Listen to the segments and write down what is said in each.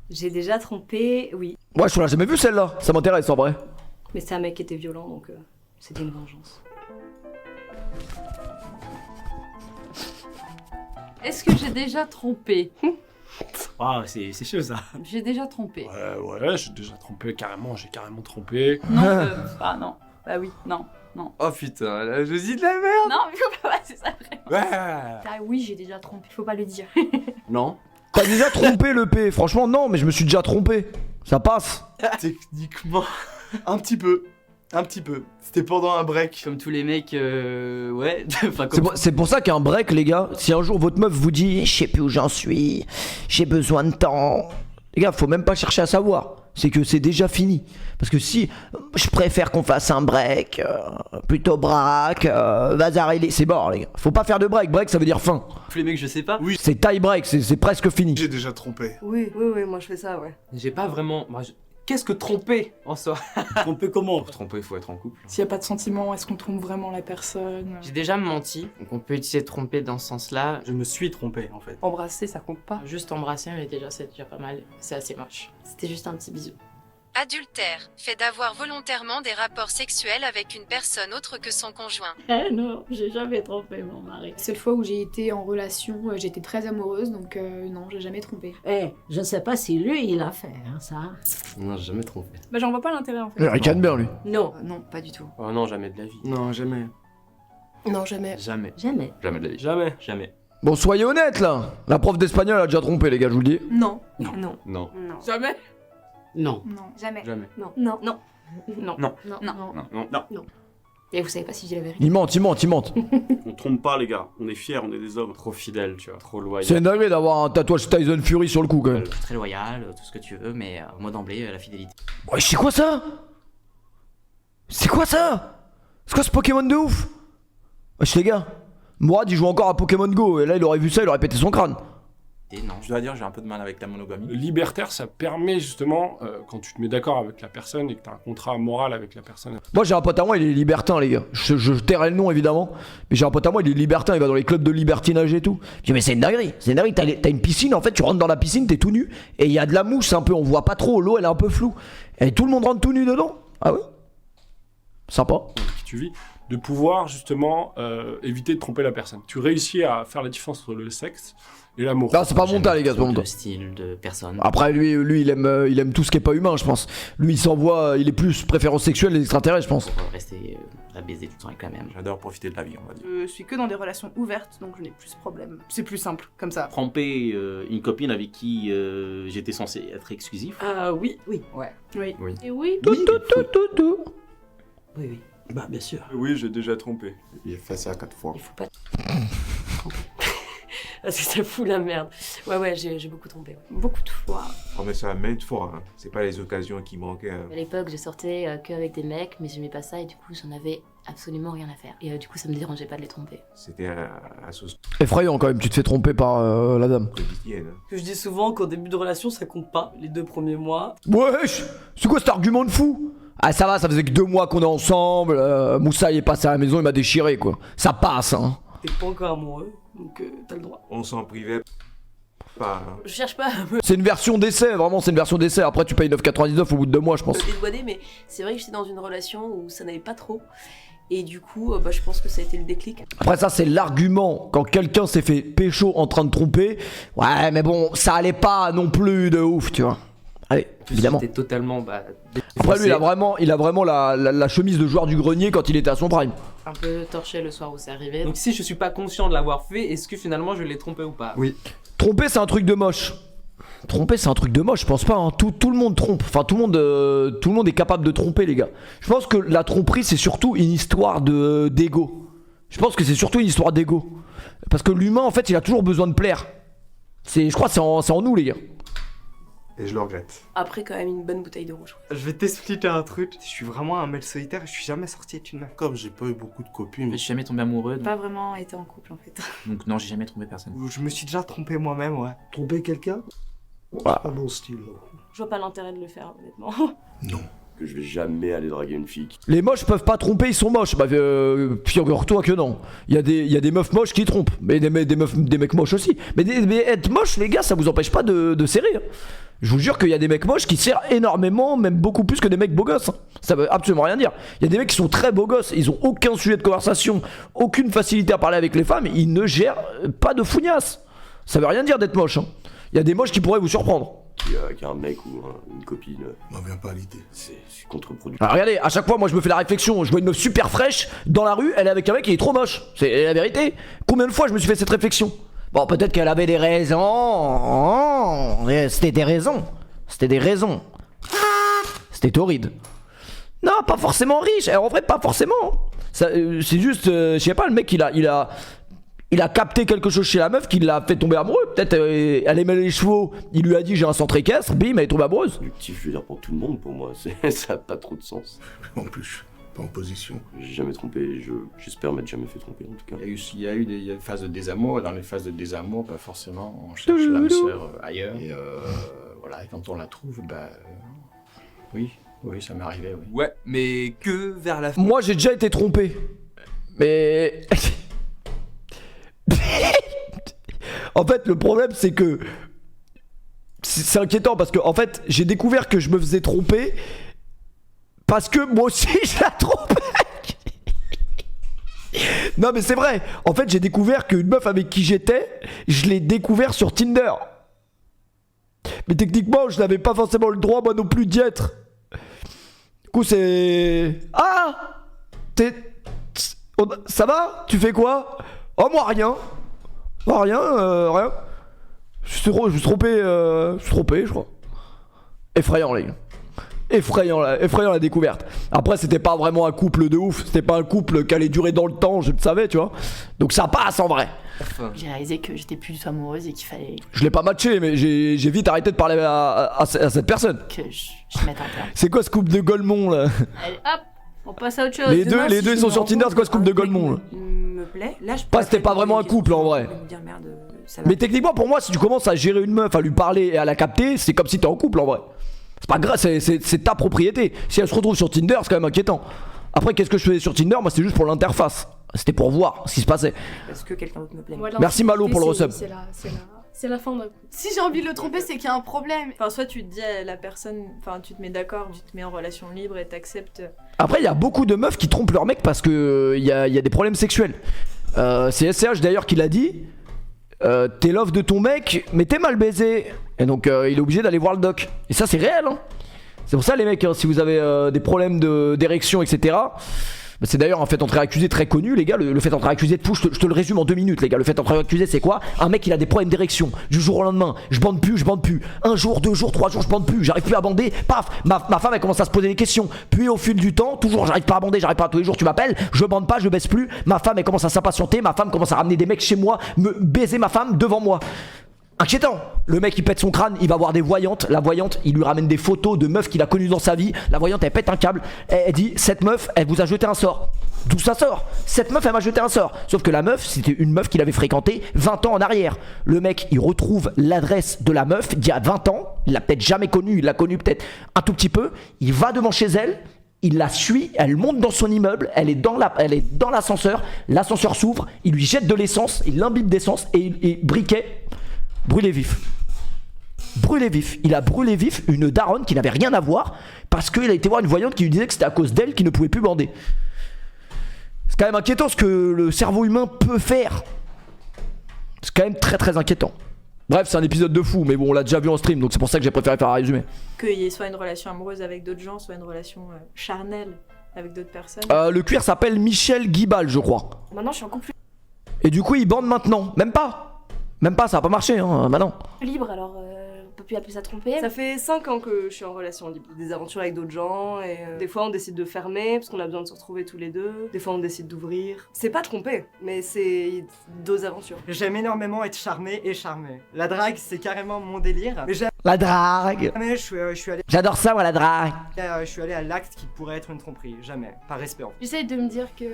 J'ai déjà trompé, oui. Ouais, je l'ai jamais vu celle-là, ça m'intéresse en vrai. Mais c'est un mec qui était violent, donc c'était une vengeance. Est-ce que j'ai déjà trompé? Ah, c'est chaud ça. J'ai déjà trompé. Ouais, j'ai déjà trompé carrément, j'ai carrément trompé. Non, ah non. Bah oui, non. Oh putain, là, je dis de la merde. Non, mais faut pas, c'est ça vrai. Ouais. Ah oui, j'ai déjà trompé, faut pas le dire. Non. T'as déjà trompé le P? Franchement, non, mais je me suis déjà trompé. Ça passe. Techniquement, un petit peu. Un petit peu. C'était pendant un break. Comme tous les mecs, ouais. Enfin, C'est pour ça qu'un break, les gars, si un jour votre meuf vous dit je sais plus où j'en suis, j'ai besoin de temps, les gars, faut même pas chercher à savoir. C'est que c'est déjà fini. Parce que si je préfère qu'on fasse un break, plutôt braque, bazar, c'est mort, les gars. Faut pas faire de break. Break, ça veut dire fin. tous les mecs, je sais pas. Oui, C'est tie break, c'est presque fini. j'ai déjà trompé. Oui, moi je fais ça, ouais. J'ai pas vraiment. Qu'est-ce que tromper en soi? Tromper comment? Pour tromper, il faut être en couple. S'il n'y a pas de sentiment, est-ce qu'on trompe vraiment la personne? J'ai déjà menti, donc on peut utiliser tromper dans ce sens-là. Je me suis trompé en fait. Embrasser, ça compte pas. Juste embrasser, mais déjà c'est déjà pas mal. C'est assez moche. C'était juste un petit bisou. Adultère, fait d'avoir volontairement des rapports sexuels avec une personne autre que son conjoint. Eh non, j'ai jamais trompé mon mari. La seule fois où j'ai été en relation, j'étais très amoureuse, donc non, j'ai jamais trompé. Je sais pas si lui il a fait, ça. Non, j'ai jamais trompé. Bah j'en vois pas l'intérêt en fait. Il ricane bien, lui. Non, non, pas du tout. Oh non, jamais de la vie. Non, jamais. Non, jamais. Jamais. Jamais. Jamais de la vie. Jamais. Jamais. Bon, soyez honnêtes, là. La prof d'espagnol a déjà trompé, les gars, je vous le dis. Non. Non. Non. Non. Jamais? Non. Non, jamais. Jamais. Non. Non. Non. Non. Non. Non. Et vous savez pas si j'ai la vérité. Il mente. On trompe pas les gars, on est fiers, on est des hommes. Trop fidèle, tu vois. Trop loyal. C'est une dinguerie d'avoir un tatouage Tyson Fury sur le cou, quand même. Très loyal, tout ce que tu veux, mais moi d'emblée, la fidélité. Ouais, c'est quoi ça? C'est quoi ça? C'est quoi ce Pokémon de ouf? Wesh, les gars, Mourad il joue encore à Pokémon Go, et là il aurait vu ça, il aurait pété son crâne. Et non. Je dois dire, j'ai un peu de mal avec la monogamie. Le libertaire, ça permet justement, quand tu te mets d'accord avec la personne et que tu as un contrat moral avec la personne. Moi j'ai un pote à moi, il est libertin, les gars. Je tairai le nom évidemment, mais j'ai un pote à moi, il est libertin, il va dans les clubs de libertinage et tout. Je dis mais c'est une dinguerie, t'as une piscine, en fait tu rentres dans la piscine, t'es tout nu, et il y a de la mousse un peu, on voit pas trop, l'eau elle est un peu floue. Et tout le monde rentre tout nu dedans. Ah oui? Sympa. Qui tu vis, de pouvoir justement éviter de tromper la personne. Tu réussis à faire la différence entre le sexe et l'amour. Non, c'est pas mon tas, les gars, c'est pas mon tas. De style, de personne. Après, lui il aime tout ce qui est pas humain, je pense. Lui, il s'envoie, il est plus préférence sexuelle des extraterrestres, je pense. Pour rester à baiser tout le temps avec la même. J'adore profiter de la vie, on va dire. Je suis que dans des relations ouvertes, donc je n'ai plus ce problème. C'est plus simple, comme ça. Tromper une copine avec qui j'étais censé être exclusif. Ah oui. Oui. Oui. Et oui. Tout. Oui. Bah bien sûr. Oui, j'ai déjà trompé. J'ai fait ça 4 fois. Il faut pas parce que ça fout la merde. Ouais, j'ai beaucoup trompé. Ouais. Beaucoup de fois. Oh, mais ça maintes fois, hein. C'est pas les occasions qui manquaient. Hein. À l'époque, je sortais que avec des mecs, mais j'aimais pas ça et du coup, j'en avais absolument rien à faire. Et du coup, ça me dérangeait pas de les tromper. C'était à sauce Effrayant quand même, tu te fais tromper par la dame. quotidienne. Hein. Que je dis souvent qu'au début de relation, ça compte pas. Les 2 premiers mois. Wesh, c'est quoi cet argument de fou? Ah ça va, ça faisait que 2 mois qu'on est ensemble, Moussa il est passé à la maison, il m'a déchiré quoi. Ça passe hein. T'es pas encore amoureux, donc t'as le droit. On s'en privait pas. Hein. Je cherche pas à me C'est une version d'essai, vraiment c'est une version d'essai. Après tu payes 9,99 au bout de 2 mois je pense. dédouaner, mais c'est vrai que j'étais dans une relation où ça n'allait pas trop. Et du coup, je pense que ça a été le déclic. Après ça c'est l'argument quand quelqu'un s'est fait pécho en train de tromper. Ouais mais bon, ça allait pas non plus de ouf tu vois. Allez, évidemment. J'étais totalement. Après lui il a vraiment la chemise de joueur du grenier quand il était à son prime. Un peu torché le soir où c'est arrivé. Donc si je suis pas conscient de l'avoir fait, est-ce que finalement je l'ai trompé ou pas? Oui. Tromper c'est un truc de moche. Tromper c'est un truc de moche, je pense pas hein. Tout le monde trompe, enfin tout le monde est capable de tromper les gars. Je pense que la tromperie c'est surtout une histoire d'ego. Je pense que c'est surtout une histoire d'ego. Parce que l'humain en fait il a toujours besoin de plaire. Je crois que c'est en nous les gars. Et je le regrette. Après, quand même, une bonne bouteille de rouge. Je vais t'expliquer un truc. Je suis vraiment un mec solitaire et je suis jamais sorti avec une meuf. Comme j'ai pas eu beaucoup de copines. Je suis jamais tombé amoureux, Pas vraiment été en couple en fait. donc non, j'ai jamais trompé personne. Je me suis déjà trompé moi-même, ouais. Tromper quelqu'un? Voilà. Pas mon style. Je vois pas l'intérêt de le faire, honnêtement. Non. que je vais jamais aller draguer une fille. Les moches peuvent pas tromper, ils sont moches. Bah, figure-toi que non. Il y a des meufs moches qui trompent. Mais des mecs moches aussi. Mais être moche, les gars, ça vous empêche pas de serrer. Hein. Je vous jure qu'il y a des mecs moches qui serrent énormément, même beaucoup plus que des mecs beaux gosses. Hein. Ça veut absolument rien dire. Il y a des mecs qui sont très beaux gosses, ils ont aucun sujet de conversation, aucune facilité à parler avec les femmes, ils ne gèrent pas de fougnasse. Ça veut rien dire d'être moche. Hein. Il y a des moches qui pourraient vous surprendre. Qui a un mec ou une copine. M'en viens pas à l'idée. C'est contre-productif. Alors regardez, à chaque fois, moi je me fais la réflexion. Je vois une meuf super fraîche dans la rue, elle est avec un mec qui est trop moche. C'est la vérité. Combien de fois je me suis fait cette réflexion? Bon, peut-être qu'elle avait des raisons. C'était des raisons. C'était des raisons. C'était torride. Non, pas forcément riche. En vrai, pas forcément. C'est juste, je sais pas, le mec, il a capté quelque chose chez la meuf qui l'a fait tomber amoureux. Peut-être elle aimait les chevaux, il lui a dit j'ai un centre équestre, bim, elle est tombée amoureuse. Productif, je veux dire, pour tout le monde, pour moi, ça a pas trop de sens. En plus, pas en position. J'ai jamais trompé, j'espère m'être jamais fait tromper en tout cas. Il y a eu des phases de désamour, et dans les phases de désamour, bah forcément, on cherche l'âme sœur ailleurs. Et voilà, et quand on la trouve, oui, ça m'est arrivé, oui. Ouais, mais que vers la fin. Moi j'ai déjà été trompé. Mais... En fait, le problème, c'est que c'est inquiétant parce que en fait, j'ai découvert que je me faisais tromper parce que moi aussi je la trompais. Non, mais c'est vrai. En fait, j'ai découvert qu'une meuf avec qui j'étais, je l'ai découvert sur Tinder. Mais techniquement, je n'avais pas forcément le droit, moi non plus, d'y être. Du coup, c'est... Ah, ça va? Tu fais quoi? Oh, moi rien. Oh, rien. Je suis trompé, je crois. Effrayant, les gars. Effrayant la découverte. Après, c'était pas vraiment un couple de ouf. C'était pas un couple qui allait durer dans le temps, je le savais, tu vois. Donc ça passe en vrai. J'ai réalisé que j'étais plus du tout amoureuse et qu'il fallait Je l'ai pas matché, mais j'ai vite arrêté de parler à cette personne. que je mette un terme. C'est quoi ce couple de Golemont là? Allez, hop, on passe à autre chose. Les deux ils sont sur Tinder, c'est quoi ce couple de Golemont là? Me plaît. Là, je Pas, c'était pas vraiment un couple en vrai. me dire merde, ça va. Mais techniquement, pour moi, si tu commences à gérer une meuf, à lui parler et à la capter, c'est comme si t'es en couple en vrai. C'est pas grave, c'est ta propriété. Si elle se retrouve sur Tinder, c'est quand même inquiétant. Après, qu'est-ce que je faisais sur Tinder? Moi, c'était juste pour l'interface. C'était pour voir ce qui se passait. Est-ce que quelqu'un d'autre me plaît? Merci Malo pour le resub. C'est la fin d'un coup. Si j'ai envie de le tromper, c'est qu'il y a un problème. Enfin, soit tu te dis à la personne, enfin, tu te mets d'accord, tu te mets en relation libre et t'acceptes. Après, il y a beaucoup de meufs qui trompent leur mec parce que y a des problèmes sexuels. C'est SCH d'ailleurs qui l'a dit. T'es love de ton mec, mais t'es mal baisé. Et donc il est obligé d'aller voir le doc. Et ça c'est réel hein. C'est pour ça les mecs, hein, si vous avez des problèmes d'érection, etc. C'est d'ailleurs un fait d'entrée accusé très connu les gars. Le fait d'entrée accusé de fou, je te le résume en 2 minutes les gars. Le fait d'entrée accusé c'est quoi? Un mec il a des problèmes d'érection. Du jour au lendemain, je bande plus. 1 jour, 2 jours, 3 jours, je bande plus. J'arrive plus à bander. Paf, ma femme elle commence à se poser des questions. Puis au fil du temps, toujours j'arrive pas à bander, j'arrive pas, tous les jours tu m'appelles, je bande pas, je baisse plus. Ma femme elle commence à s'impatienter. Ma femme commence à ramener des mecs chez moi, me baiser ma femme devant moi. Inquiétant. Le mec il pète son crâne, il va voir des voyantes. La voyante il lui ramène des photos de meufs qu'il a connues dans sa vie. La voyante elle pète un câble. Elle dit cette meuf elle vous a jeté un sort. D'où ça sort? Cette meuf elle m'a jeté un sort. Sauf que la meuf c'était une meuf qu'il avait fréquentée 20 ans en arrière. Le mec il retrouve l'adresse de la meuf d'il y a 20 ans. Il l'a peut-être jamais connue, il l'a connue peut-être un tout petit peu. Il va devant chez elle. Il la suit, elle monte dans son immeuble, elle est dans l'ascenseur, l'ascenseur s'ouvre, il lui jette de l'essence, il l'imbibe d'essence et briquet, brûlé vif. Brûlé vif. Il a brûlé vif une daronne qui n'avait rien à voir parce qu'il a été voir une voyante qui lui disait que c'était à cause d'elle qu'il ne pouvait plus bander. C'est quand même inquiétant ce que le cerveau humain peut faire. C'est quand même très très inquiétant. Bref, c'est un épisode de fou, mais bon, on l'a déjà vu en stream, donc c'est pour ça que j'ai préféré faire un résumé. Qu'il y ait soit une relation amoureuse avec d'autres gens, soit une relation charnelle avec d'autres personnes. Le cuir s'appelle Michel Guibal, je crois. Maintenant, je suis en couple Et du coup, il bande maintenant. Même pas, ça a pas marché, hein, maintenant. libre, alors on peut plus appeler ça tromper. Ça fait 5 ans que je suis en relation libre. Des aventures avec d'autres gens, et des fois on décide de fermer parce qu'on a besoin de se retrouver tous les deux. Des fois on décide d'ouvrir. C'est pas tromper, mais c'est d'autres aventures. J'aime énormément être charmé et charmé. La drague, c'est carrément mon délire. Mais La drague. jamais je suis allé. J'adore ça, moi, la drague. Je suis allé à l'acte qui pourrait être une tromperie. Jamais. Par respect. En fait. J'essaie de me dire que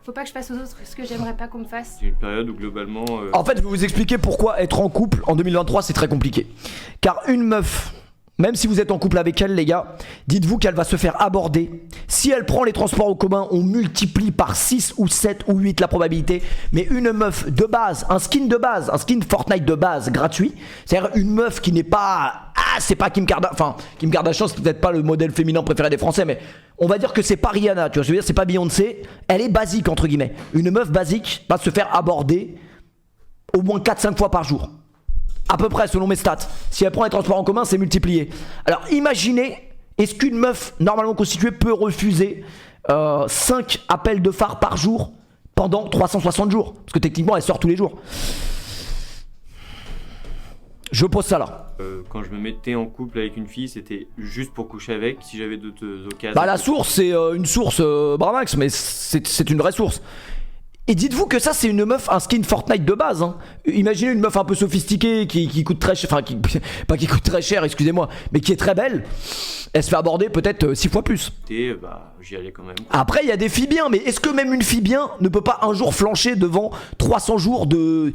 faut pas que je fasse aux autres ce que j'aimerais pas qu'on me fasse. C'est une période où globalement. En fait, je vais vous expliquer pourquoi être en couple en 2023 c'est très compliqué. Car une meuf, Même si vous êtes en couple avec elle, les gars, dites-vous qu'elle va se faire aborder. Si elle prend les transports en commun, on multiplie par 6 ou 7 ou 8 la probabilité. Mais une meuf de base, un skin de base, un skin Fortnite de base gratuit, c'est-à-dire une meuf qui n'est pas... Ah, c'est pas Kim Kardashian. Enfin, Kim Kardashian, c'est peut-être pas le modèle féminin préféré des Français, mais on va dire que c'est pas Rihanna, tu vois, je veux dire, c'est pas Beyoncé. Elle est basique, entre guillemets. Une meuf basique va se faire aborder au moins 4-5 fois par jour. À peu près, selon mes stats. Si elle prend les transports en commun, c'est multiplié. Alors, imaginez, est-ce qu'une meuf normalement constituée peut refuser 5 appels de phare par jour pendant 360 jours? Parce que techniquement, elle sort tous les jours. Je pose ça là. Quand je me mettais en couple avec une fille, c'était juste pour coucher avec. Si j'avais d'autres occasions. Bah la source, c'est une source Bramax, mais c'est une vraie source. Et dites-vous que ça c'est une meuf, un skin Fortnite de base hein. Imaginez une meuf un peu sophistiquée qui coûte très cher, enfin pas qui coûte très cher, excusez-moi, mais qui est très belle. Elle se fait aborder peut-être 6 fois plus. Et bah j'y allais quand même. Après il y a des filles bien, mais est-ce que même une fille bien ne peut pas un jour flancher devant 300 jours de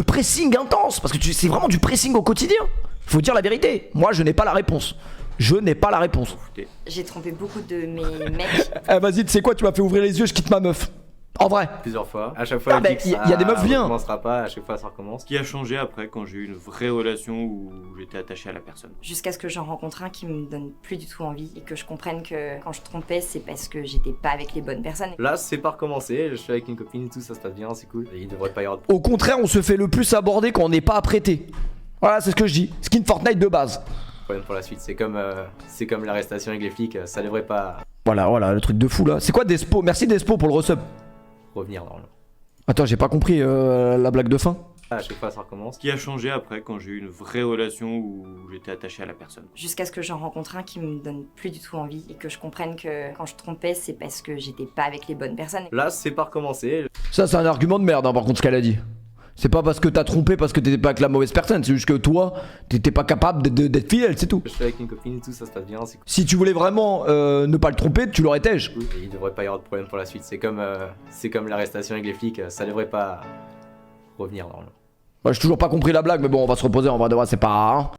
pressing intense? Parce que c'est vraiment du pressing au quotidien. Faut dire la vérité, moi je n'ai pas la réponse. Je n'ai pas la réponse. J'ai trompé beaucoup de mes mecs. Eh vas-y, tu sais quoi, tu m'as fait ouvrir les yeux, je quitte ma meuf. En vrai. Plusieurs fois. À chaque fois, il y a des meufs bien. Ça recommencera pas, à chaque fois ça recommence. Ce qui a changé après quand j'ai eu une vraie relation où j'étais attaché à la personne. Jusqu'à ce que j'en rencontre un qui me donne plus du tout envie et que je comprenne que quand je trompais, c'est parce que j'étais pas avec les bonnes personnes. Là, c'est pas recommencé. Je suis avec une copine et tout, ça se passe bien, c'est cool. Et il devrait pas y avoir de... Au contraire, on se fait le plus aborder quand on n'est pas apprêté. Voilà, c'est ce que je dis. Skin Fortnite de base. problème pour la suite. C'est comme l'arrestation avec les flics, ça devrait pas... Voilà, le truc de fou là. C'est quoi Despo? Merci Despo pour le resub. Revenir normalement. Attends, j'ai pas compris la blague de fin. À chaque fois ça recommence. Ce qui a changé après quand j'ai eu une vraie relation où j'étais attaché à la personne. Jusqu'à ce que j'en rencontre un qui me donne plus du tout envie et que je comprenne que quand je trompais, c'est parce que j'étais pas avec les bonnes personnes. Là, c'est pas recommencé. Ça, c'est un argument de merde, hein, par contre, ce qu'elle a dit. C'est pas parce que t'as trompé parce que t'étais pas avec la mauvaise personne, c'est juste que toi, t'étais pas capable d'être fidèle, c'est tout. Je suis avec une copine et tout, ça se passe bien, c'est cool. Si tu voulais vraiment ne pas le tromper, tu l'aurais tège. Et il devrait pas y avoir de problème pour la suite. C'est comme l'arrestation avec les flics, ça devrait pas revenir normalement. Moi, j'ai toujours pas compris la blague, mais bon, on va se reposer, en vrai de vrai, c'est pas... Hein.